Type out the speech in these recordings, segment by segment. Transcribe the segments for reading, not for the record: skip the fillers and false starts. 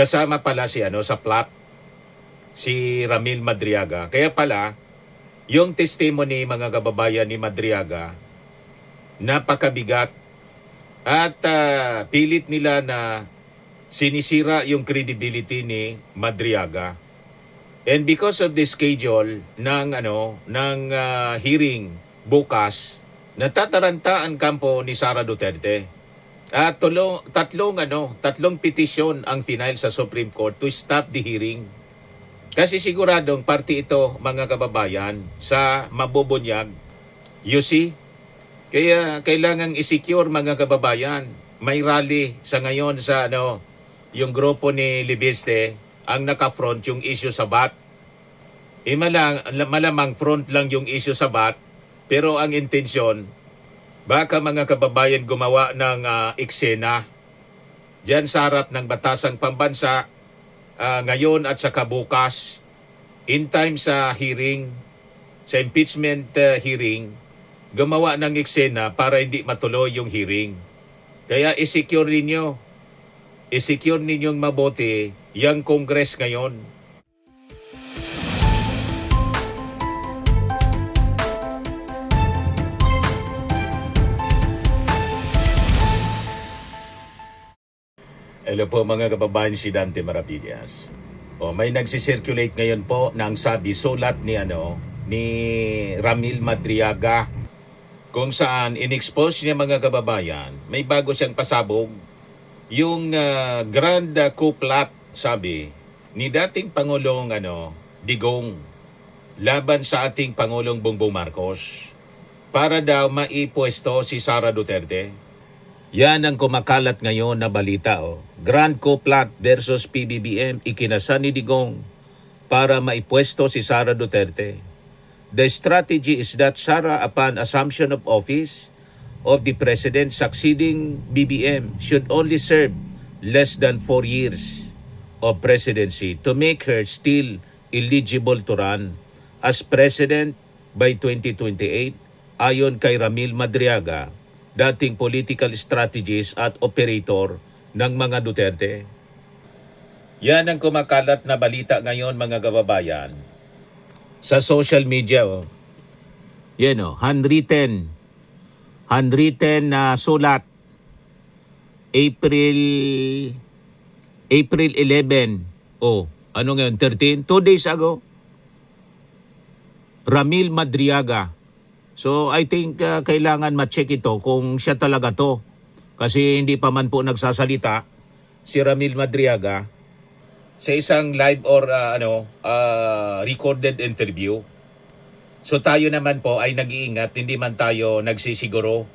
kasama pala si sa plot, si Ramil Madriaga. Kaya pala, yung testimony mga kababayan ni Madriaga, napakabigat at pilit nila na sinisira yung credibility ni Madriaga. And because of the schedule ng hearing bukas, natataranta ang kampo ni Sara Duterte. At tatlong petisyon ang final sa Supreme Court to stop the hearing. Kasi siguradong party ito, mga kababayan, sa mabubunyag. You see? Kaya kailangang i-secure, mga kababayan. May rally sa ngayon sa yung grupo ni Libiste ang naka-front yung issue sa BAT. Malamang front lang yung issue sa BAT, pero ang intensyon, baka mga kababayan gumawa ng eksena diyan sa harap ng batasang pambansa ngayon at saka bukas, in time sa hearing, sa impeachment hearing, gumawa ng eksena para hindi matuloy yung hearing. Kaya i-secure ninyong mabuti yung Congress ngayon. Hello po mga kababayan, si Dante Maravillas. May nagsisirculate ngayon po ng sulat ni Ramil Madriaga, kung saan in-expose niya, mga kababayan, may bago siyang pasabog, yung grand coup plot, sabi, ni dating Pangulong Digong laban sa ating Pangulong Bongbong Marcos para daw maipwesto si Sara Duterte. Yan ang kumakalat ngayon na balita. Grand coup plot versus PBBM, ikinasa ni Digong para maipwesto si Sara Duterte. The strategy is that Sara, upon assumption of office of the President succeeding BBM, should only serve less than 4 years of presidency to make her still eligible to run as President by 2028, ayon kay Ramil Madriaga, dating political strategist at operator ng mga Duterte. Yan ang kumakalat na balita ngayon, mga kababayan, sa social media. Yan handwritten na sulat, April 11. Ano ngayon? 13? 2 days ago. Ramil Madriaga. So I think kailangan ma-check ito kung siya talaga to. Kasi hindi pa man po nagsasalita si Ramil Madriaga sa isang live or recorded interview. So tayo naman po ay nag-iingat, hindi man tayo nagsisiguro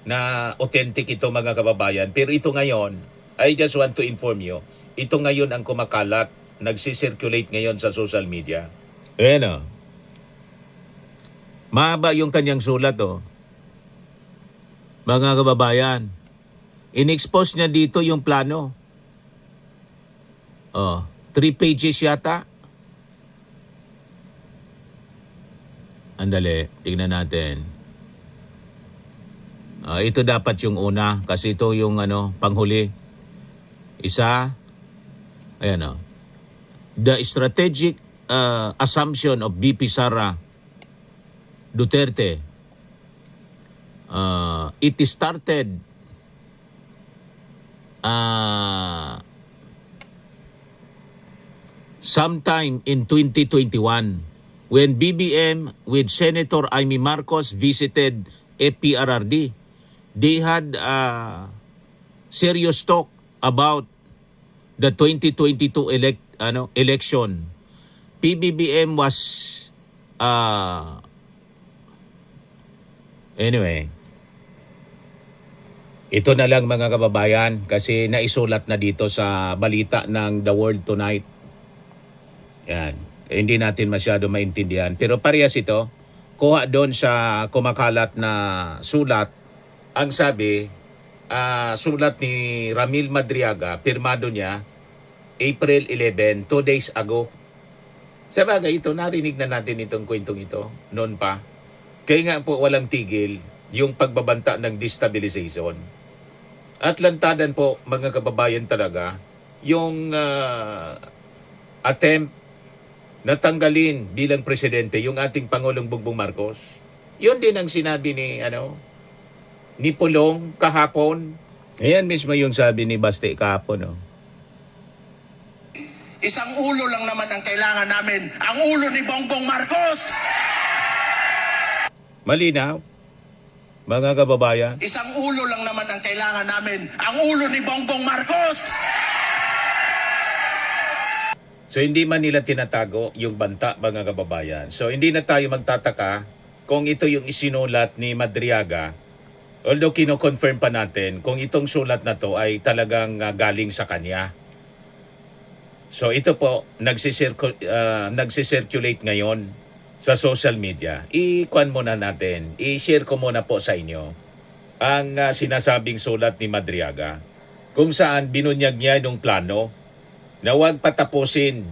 na authentic ito, mga kababayan. Pero ito ngayon, I just want to inform you, ito ngayon ang kumakalat, nagsisirculate ngayon sa social media. Mahaba yung kanyang sulat, mga kababayan. In-expose niya dito yung plano. 3 pages yata. Andali, tingnan natin. Ito dapat yung una kasi ito yung panghuli. Isa. Ayan The strategic assumption of BP Sara Duterte. It started sometime in 2021 when BBM with Senator Amy Marcos visited FPRRD. They had serious talk about the 2022 election. PBBM was anyway, ito na lang, mga kababayan, kasi naisulat na dito sa balita ng The World Tonight. Yan. Hindi natin masyado maintindihan. Pero parehas ito, kuha doon sa kumakalat na sulat. Ang sabi, sulat ni Ramil Madriaga, pirmado niya, April 11, 2 days ago. Sa bagay ito, narinig na natin itong kwentong ito noon pa. Kaya nga po walang tigil yung pagbabanta ng destabilization. At lantadan po, mga kababayan, talaga yung attempt na tanggalin bilang presidente yung ating Pangulong Bongbong Marcos. Yun din ang sinabi ni Pulong kahapon. Ayan mismo yung sabi ni Baste kahapon. No? Isang ulo lang naman ang kailangan namin, ang ulo ni Bongbong Marcos. Malinaw, mga kababayan. Isang ulo lang naman ang kailangan namin, ang ulo ni Bongbong Marcos. So hindi man nila tinatago yung banta, mga kababayan. So hindi na tayo magtataka kung ito yung isinulat ni Madriaga. Although kino-confirm pa natin kung itong sulat na to ay talagang galing sa kanya. So ito po, nagsisirculate ngayon sa social media. I-kuan muna natin, i-share ko muna po sa inyo ang sinasabing sulat ni Madriaga kung saan binunyag niya yung plano na huwag patapusin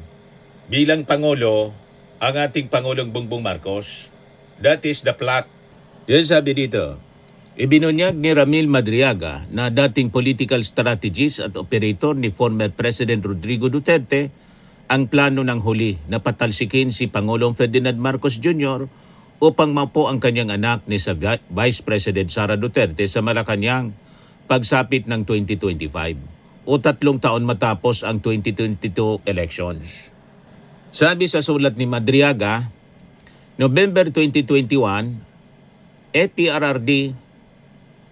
bilang Pangulo ang ating Pangulong Bongbong Marcos. That is the plot. Yan sabi dito, ibinunyag ni Ramil Madriaga na dating political strategist at operator ni former President Rodrigo Duterte ang plano ng huli na patalsikin si Pangulong Ferdinand Marcos Jr. upang mapo ang kanyang anak ni sa Vice President Sara Duterte sa Malacanang pagsapit ng 2025 o 3 taon matapos ang 2022 elections. Sabi sa sulat ni Madriaga, November 2021, APRRD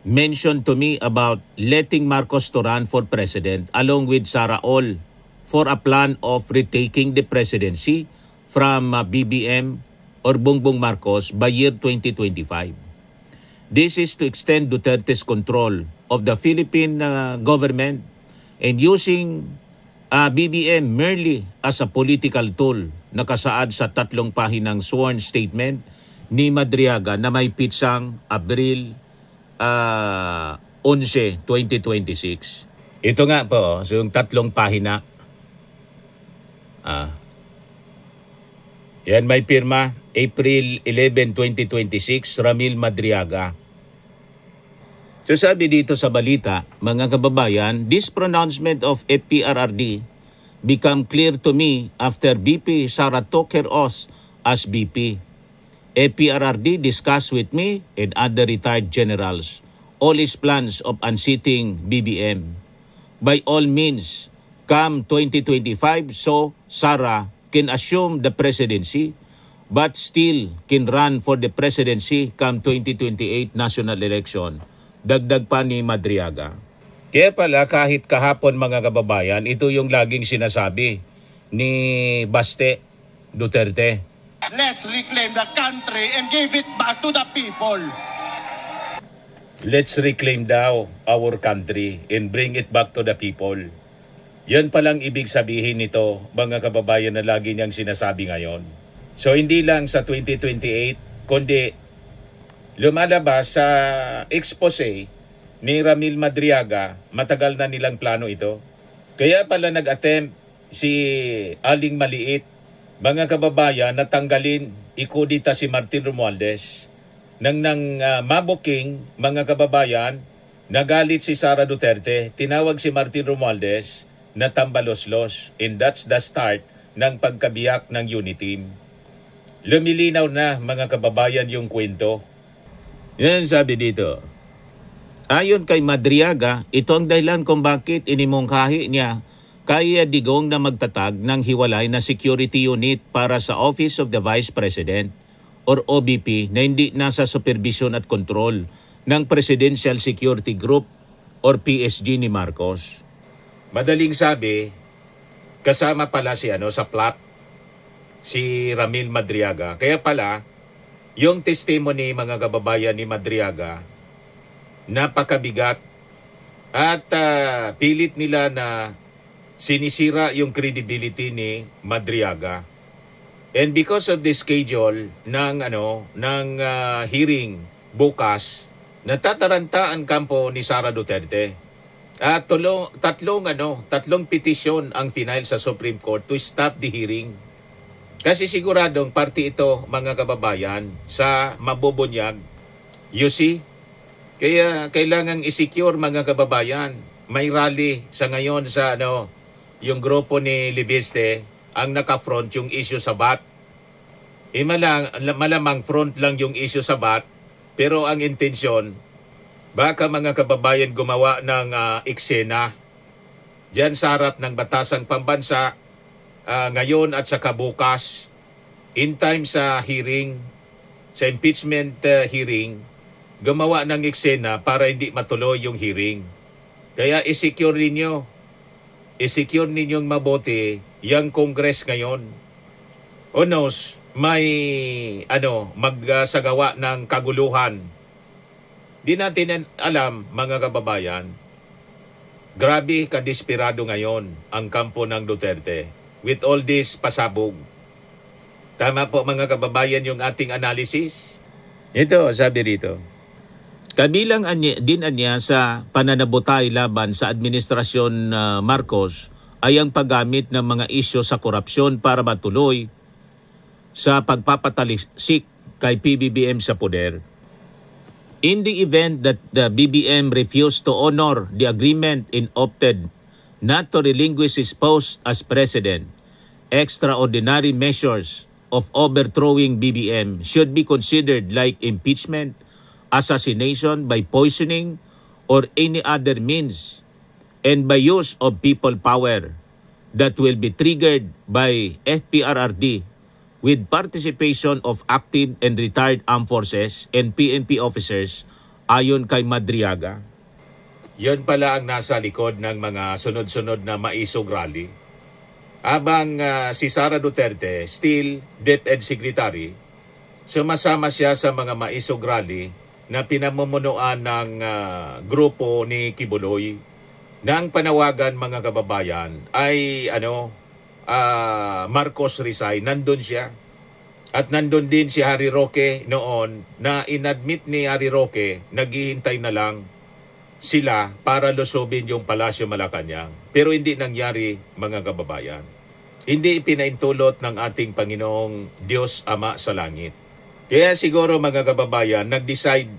mentioned to me about letting Marcos to run for president along with Sara All for a plan of retaking the presidency from BBM or Bongbong Marcos by year 2025. This is to extend Duterte's control of the Philippine government and using BBM merely as a political tool, nakasaad sa 3 pahinang sworn statement ni Madriaga na may pitsang Abril 11, 2026. Ito nga po, so yung 3 pahina. Yan may pirma, April 11, 2026, Ramil Madriaga. So sabi dito sa balita, mga kababayan, this pronouncement of APRRD become clear to me after BP Sara took her oath as BP. APRRD discussed with me and other retired generals all his plans of unseating BBM. By all means, come 2025, so Sara can assume the presidency but still can run for the presidency come 2028 national election. Dagdag pa ni Madriaga. Kaya pala kahit kahapon, mga kababayan, ito yung laging sinasabi ni Baste Duterte. Let's reclaim the country and give it back to the people. Let's reclaim daw our country and bring it back to the people. Yan palang ibig sabihin nito, mga kababayan, na lagi niyang sinasabi ngayon. So hindi lang sa 2028, kundi lumalabas sa expose ni Ramil Madriaga, matagal na nilang plano ito. Kaya pala nag-attempt si Aling Maliit, mga kababayan, na tanggalin, ikudita si Martin Romualdez. Nang mabuking, mga kababayan, nagalit si Sara Duterte, tinawag si Martin Romualdez na tambaloslos. And that's the start ng pagkabiyak ng Uniteam. Lumilinaw na, mga kababayan, yung kwento. Yan sabi dito. Ayon kay Madriaga, ito ang dahilan kung bakit inimungkahi niya kaya Digong na magtatag ng hiwalay na security unit para sa Office of the Vice President or OVP na hindi nasa supervision at control ng Presidential Security Group or PSG ni Marcos. Madaling sabi, kasama pala sa plot si Ramil Madriaga. Kaya pala, yung testimony, mga kababayan, ni Madriaga, napakabigat at pilit nila na sinisira yung credibility ni Madriaga. And because of the schedule ng hearing bukas, natataranta ang kampo ni Sara Duterte. At tatlong petisyon ang final sa Supreme Court to stop the hearing. Kasi siguradong party ito, mga kababayan, sa mabubunyag. You see? Kaya kailangang i-secure, mga kababayan. May rally sa ngayon sa yung grupo ni Libiste ang naka-front yung issue sa BAT. Malamang front lang yung issue sa BAT, pero ang intensyon, baka mga kababayan gumawa ng eksena diyan sa harap ng batasang pambansa ngayon at saka bukas, in time sa hearing, sa impeachment hearing, gumawa ng eksena para hindi matuloy yung hearing. Kaya i-secure ninyong mabuti yung Congress ngayon. O knows, may magsagawa ng kaguluhan. Di natin alam, mga kababayan, grabe kadesperado ngayon ang kampo ng Duterte with all this pasabog. Tama po mga kababayan yung ating analysis. Ito, sabi rito. Kabilang din anya sa pananabutay laban sa administrasyon Marcos ay ang paggamit ng mga isyu sa korupsyon para matuloy sa pagpapatalisik kay PBBM sa poder. In the event that the BBM refused to honor the agreement and opted not to relinquish his post as president, extraordinary measures of overthrowing BBM should be considered like impeachment, assassination by poisoning, or any other means, and by use of people power that will be triggered by FPRRD with participation of active and retired armed forces and PNP officers ayon kay Madriaga. Yon pala ang nasa likod ng mga sunod-sunod na maisog rally. Habang si Sara Duterte, still DepEd Secretary, sumasama siya sa mga maisog rally na pinamumunuan ng grupo ni Kibuloy na ang panawagan mga kababayan ay Marcos resign. Nandun siya. At nandun din si Harry Roque noon na inadmit ni Harry Roque, naghihintay na lang sila para lusobin yung Palasyo Malacanang. Pero hindi nangyari mga kababayan. Hindi ipinaintulot ng ating Panginoong Diyos Ama sa langit. Kaya siguro mga kababayan, nag-decide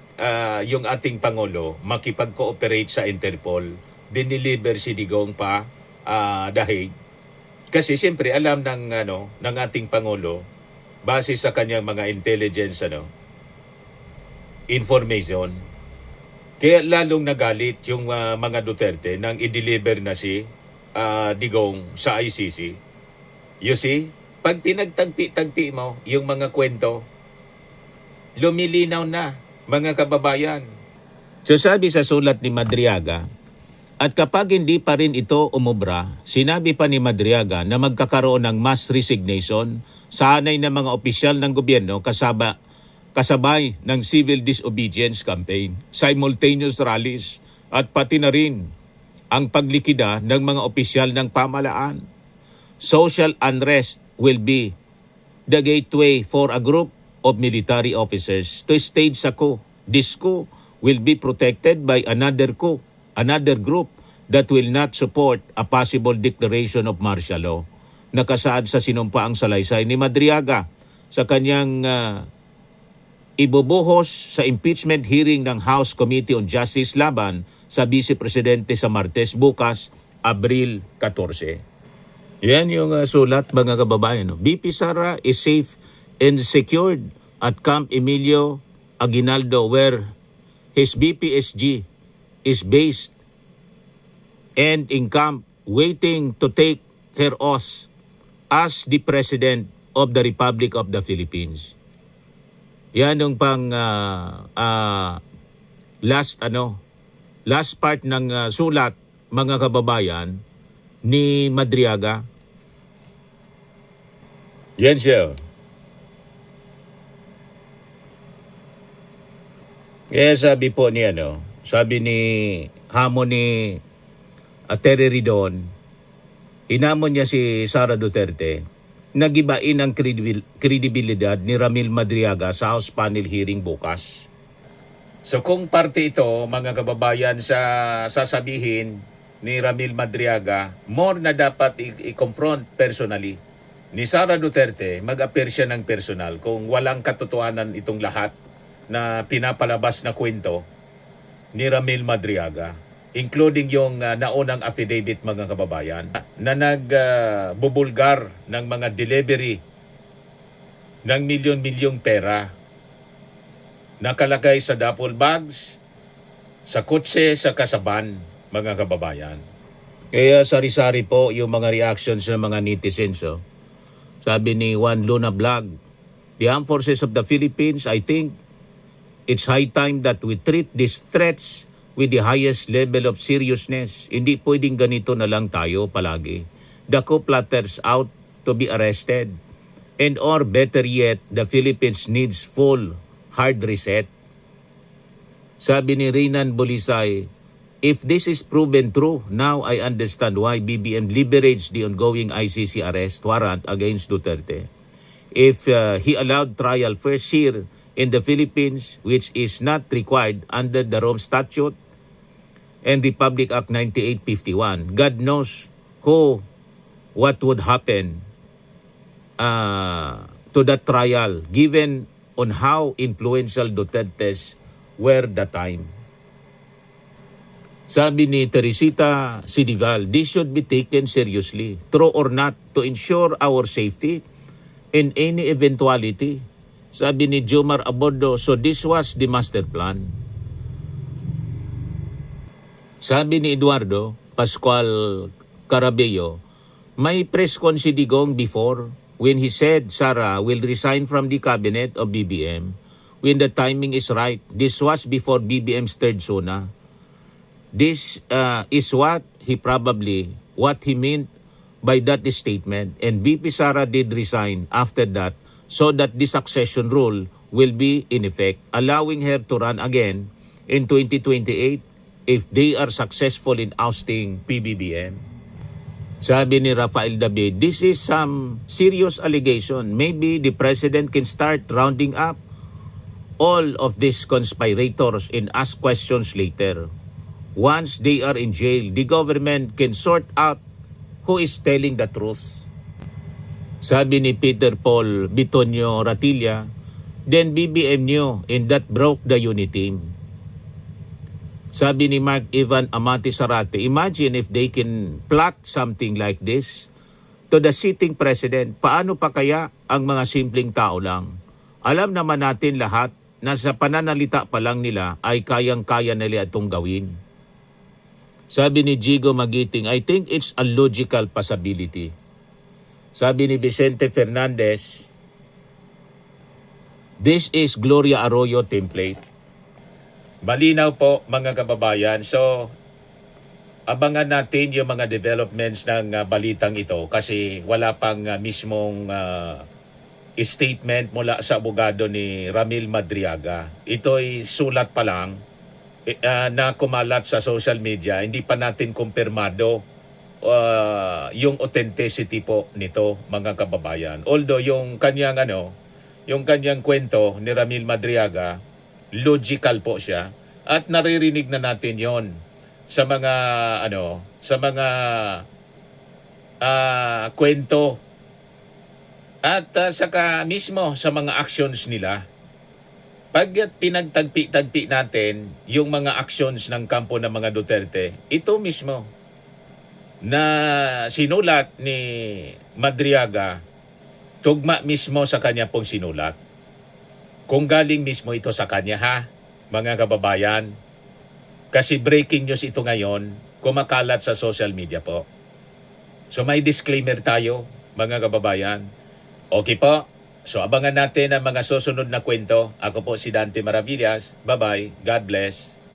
yung ating Pangulo makipag-cooperate sa Interpol, diniliver si Digong pa dahig. Kasi siyempre alam ng ating Pangulo, base sa kanyang mga intelligence information, kaya lalong nagalit yung mga Duterte nang i-deliver na si Digong sa ICC. You see, pag pinagtagpi-tagpi mo yung mga kwento, lumilinaw na, mga kababayan. So sabi sa sulat ni Madriaga, at kapag hindi pa rin ito umubra, sinabi pa ni Madriaga na magkakaroon ng mass resignation sa hanay ng mga opisyal ng gobyerno kasabay ng civil disobedience campaign, simultaneous rallies, at pati na rin ang paglikida ng mga opisyal ng pamahalaan. Social unrest will be the gateway for a group of military officers to stage a coup. This coup will be protected by another coup, another group that will not support a possible declaration of martial law. Nakasaad sa sinumpaang salaysay ni Madriaga sa kanyang ibubuhos sa impeachment hearing ng House Committee on Justice laban sa Vice Presidente sa Martes bukas, Abril 14. Yan yung sulat mga kababayan. VP Sara is safe and secured at Camp Emilio Aguinaldo where his BPSG is based and in camp waiting to take her oath as the President of the Republic of the Philippines. Yan yung pang last part ng sulat mga kababayan ni Madriaga. Yan siya. Kaya sabi po ni sabi ni hamon ni Terry Ridon, inamon niya si Sara Duterte, nagibain ang kredibilidad ni Ramil Madriaga sa House panel hearing bukas. So kung parte ito, mga kababayan, sa sasabihin ni Ramil Madriaga, more na dapat i-confront personally ni Sara Duterte, mag-appear siya ng personal kung walang katotohanan itong lahat na pinapalabas na kwento ni Ramil Madriaga. including yung naunang affidavit mga kababayan, na nagbubulgar ng mga delivery ng milyon-milyong pera nakalagay sa duffel bags, sa kotse, sa kasaban, mga kababayan. Kaya sari-sari po yung mga reactions ng mga netizens. Oh. Sabi ni Juan Luna Vlog, the Armed Forces of the Philippines, I think it's high time that we treat these threats with the highest level of seriousness. Hindi pwedeng ganito na lang tayo palagi. The co-plotters out to be arrested. And or better yet, the Philippines needs full hard reset. Sabi ni Renan Bolisay, if this is proven true, now I understand why BBM leveraged the ongoing ICC arrest warrant against Duterte. If he allowed trial first here in the Philippines, which is not required under the Rome Statute and Republic Act 9851, God knows what would happen to that trial given on how influential Duterte's were the time. Sabi ni Teresita Sidival, this should be taken seriously, true or not, to ensure our safety in any eventuality. Sabi ni Jomar Abordo, so this was the master plan. Sabi ni Eduardo Pascual Carabello, may press con si Digong before when he said Sara will resign from the cabinet of BBM when the timing is right. This was before BBM's third SONA. This is what he meant by that statement. And VP Sara did resign after that so that the succession rule will be in effect, allowing her to run again in 2028 if they are successful in ousting PBBM. Sabi ni Rafael David, this is some serious allegation. Maybe the president can start rounding up all of these conspirators and ask questions later. Once they are in jail, the government can sort out who is telling the truth. Sabi ni Peter Paul Bitonio Ratilla, then BBM knew and that broke the unity. Sabi ni Mark Ivan Amati Sarate, imagine if they can plot something like this to the sitting president, paano pa kaya ang mga simpleng tao lang? Alam naman natin lahat na sa pananalita pa lang nila ay kayang-kaya nila itong gawin. Sabi ni Jigo Magiting, I think it's a logical possibility. Sabi ni Vicente Fernandez, this is Gloria Arroyo template. Malinaw po mga kababayan. So, abangan natin yung mga developments ng balitang ito kasi wala pang mismong statement mula sa abogado ni Ramil Madriaga. Ito'y sulat pa lang na kumalat sa social media. Hindi pa natin kumpirmado yung authenticity po nito mga kababayan. Although yung kanyang kwento ni Ramil Madriaga, logical po siya at naririnig na natin yon sa mga kwento at saka mismo sa mga actions nila. Pag pinagtagpi-tagpi natin yung mga actions ng kampo ng mga Duterte, ito mismo na sinulat ni Madriaga, tugma mismo sa kanya pong sinulat. Kung galing mismo ito sa kanya mga kababayan. Kasi breaking news ito ngayon, kumakalat sa social media po. So may disclaimer tayo mga kababayan. Okay po, so abangan natin ang mga susunod na kwento. Ako po si Dante Maravillas. Bye-bye. God bless.